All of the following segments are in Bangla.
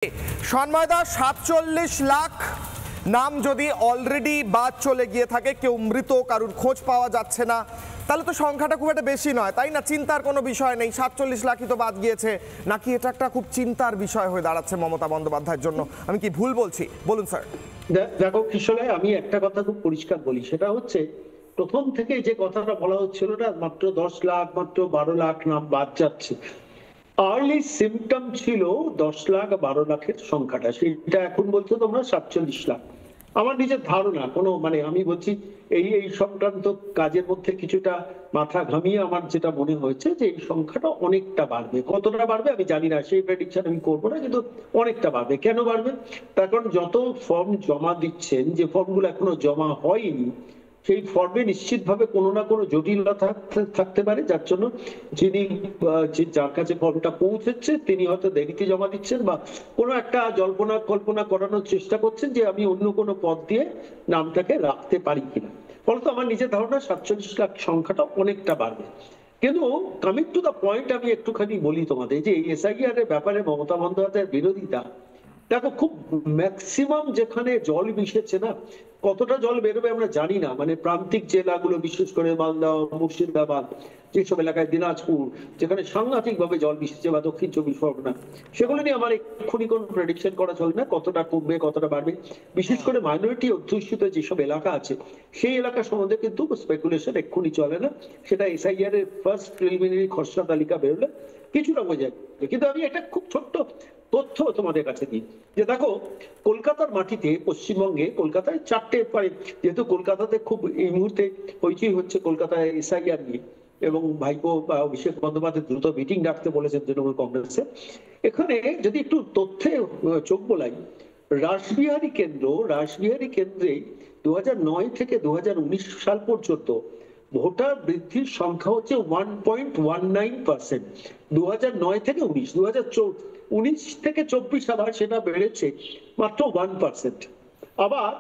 সন্ময়দা ৪৭ লাখ নাম যদি অলরেডি বাদ চলে গিয়ে থাকে, কেউ মৃত, কারুর খোঁজ পাওয়া যাচ্ছে না, তাহলে তো সংখ্যাটা খুব একটা বেশি নয়, তাই না? চিন্তার কোনো বিষয় নেই। ৪৭ লাখই তো বাদ গিয়েছে, নাকি এটা একটা খুব চিন্তার বিষয় হয়ে দাঁড়াচ্ছে মমতা বন্দ্যোপাধ্যায়ের জন্য? আমি কি ভুল বলছি? বলুন স্যার। দেখো কিশোরে, আমি একটা কথা খুব পরিষ্কার বলি, সেটা হচ্ছে প্রথম থেকে যে কথাটা বলা হচ্ছিল না, মাত্র 10 লাখ, মাত্র 12 লাখ নাম বাদ যাচ্ছে, আর্লি সিমটম ছিল 10 লাখ 12 লাখের সংখ্যাটা, সেটা এখন বলছো তোমরা 47 লাখ। আমার নিজের ধারণা, কোনো আমি বলছি এই সংক্রান্ত কাজের মধ্যে কিছুটা মাথা ঘামিয়ে আমার যেটা মনে হয়েছে যে এই সংখ্যাটা অনেকটা বাড়বে। কতটা বাড়বে আমি জানি না, সেই প্রেডিকশন আমি করবো না, কিন্তু অনেকটা বাড়বে। কেন বাড়বে? তার কারণ যত ফর্ম জমা দিচ্ছেন, যে ফর্মগুলো এখনো জমা হয়নি, সেই ফর্মে নিশ্চিতভাবে কোনো না কোনো জটিলতা থাকতে পারে, যার জন্য যিনি যার কাছে ফর্মটা পৌঁছেছে তিনি হয়তো দেরিতে জমা দিচ্ছেন, বা কোনো একটা জল্পনা কল্পনা করানোর চেষ্টা করছেন যে আমি অন্য কোনো পদ দিয়ে নামটাকে রাখতে পারি কিনা। ফলত আমার নিজের ধারণা 47 লাখ সংখ্যাটা অনেকটা বাড়বে। কিন্তু কামিং টু দা পয়েন্ট, আমি একটুখানি বলি তোমাদের যে এই এসআইআর এর ব্যাপারে মমতা বন্দ্যোপাধ্যায়ের বিরোধিতা, দেখো খুব ম্যাক্সিমাম যেখানে জল মিশেছে না, কতটা জল বেরোবে আমরা জানি না। প্রান্তিক জেলাগুলো, বিশেষ করে মালদা, মুর্শিদাবাদ, যেসব এলাকায়, দিনাজপুর, যেখানে সাংঘাতিক ভাবে জল মিশেছে, বা দক্ষিণ 24 পরগনা, সেগুলো নিয়ে আমার এক্ষুনি কোনো প্রেডিকশন করা চলে না, কতটা কমবে কতটা বাড়বে। বিশেষ করে মাইনরিটি অধ্যুষিত যেসব এলাকা আছে, সেই এলাকা সম্বন্ধে কিন্তু স্পেকুলেশন এক্ষুনি চলে না। সেটা এসআইআর এর ফার্স্ট প্রিলিমিনারি খসড়া তালিকা বেরোলে কিছুটা বোঝা যাবে। কিন্তু আমি একটা খুব ছোট্ট তথ্য তোমাদের কাছে দিই, যে দেখো কলকাতার মাটিতে, পশ্চিমবঙ্গে কলকাতায় 4টে, যেহেতু কলকাতাতে খুব এই মুহূর্তে হইচই হচ্ছে কলকাতায় এসআইআর নিয়ে, এবং ভাইপো অভিষেক বন্দ্যোপাধ্যায় দ্রুত মিটিং ডাকতে বলেছেন তৃণমূল কংগ্রেসে। এখানে যদি একটু তথ্যে চোখ বোলাই, রাসবিহারী কেন্দ্রে 2009 থেকে 2019 সাল পর্যন্ত ভোটার বৃদ্ধির সংখ্যা হচ্ছে 1.19%। 2009 থেকে 19, 2019 থেকে 24 আবার সেটা বেড়েছে মাত্র 1%। আবার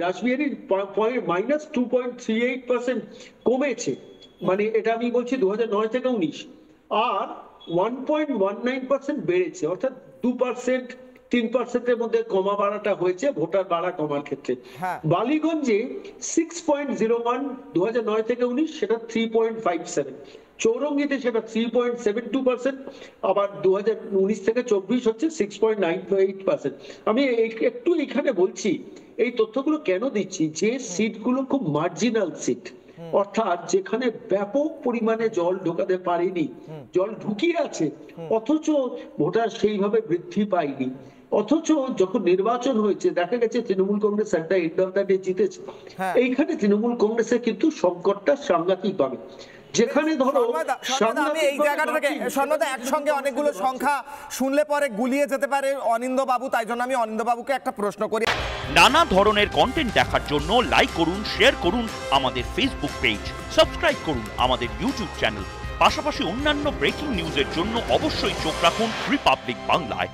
রাসবিহারীর -2.38% কমেছে, এটা আমি বলছি 2009 থেকে 19। আর 1.19% বেড়েছে, অর্থাৎ 2% 3%-এর মধ্যে কমা বাড়াটা হয়েছে ভোটার বাড়া কমার ক্ষেত্রে। বালিগঞ্জে 6.01 2009 থেকে 19, সেটা 3.57। চৌরঙ্গিতে সেটা 3.72%, আবার 2019 থেকে 24 হচ্ছে 6.98%। আমি একটু এখানে বলছি, এই তথ্যগুলো কেন দিচ্ছি, যে সিটগুলো খুব মার্জিনাল সিট, অর্থাৎ যেখানে ব্যাপক পরিমাণে জল ঢোকাতে পারেনি, জল ঢুকিয়ে আছে, অথচ ভোটার সেইভাবে বৃদ্ধি পায়নি, অথচ যখন নির্বাচন হয়েছে দেখা গেছে তৃণমূল কংগ্রেস একটা এন্ড অফ দ্য ডে জিতেছে। এইখানে তৃণমূল কংগ্রেসের কিন্তু সংকটটা সাংঘাতিক পাবে, যেখানে ধরো আমি এই জায়গাটা থেকে সন্ময়দা একসঙ্গে অনেকগুলো সংখ্যা শুনলে পরে গুলিয়ে যেতে পারে অনিন্দ বাবু, তাই জন্য আমি অনিন্দ বাবুকে একটা প্রশ্ন করি। নানা ধরনের কন্টেন্ট দেখার জন্য লাইক করুন, শেয়ার করুন আমাদের ফেসবুক পেজ, সাবস্ক্রাইব করুন আমাদের ইউটিউব চ্যানেল। পাশাপাশি অন্যান্য ব্রেকিং নিউজের জন্য অবশ্যই চোখ রাখুন রিপাবলিক বাংলায়।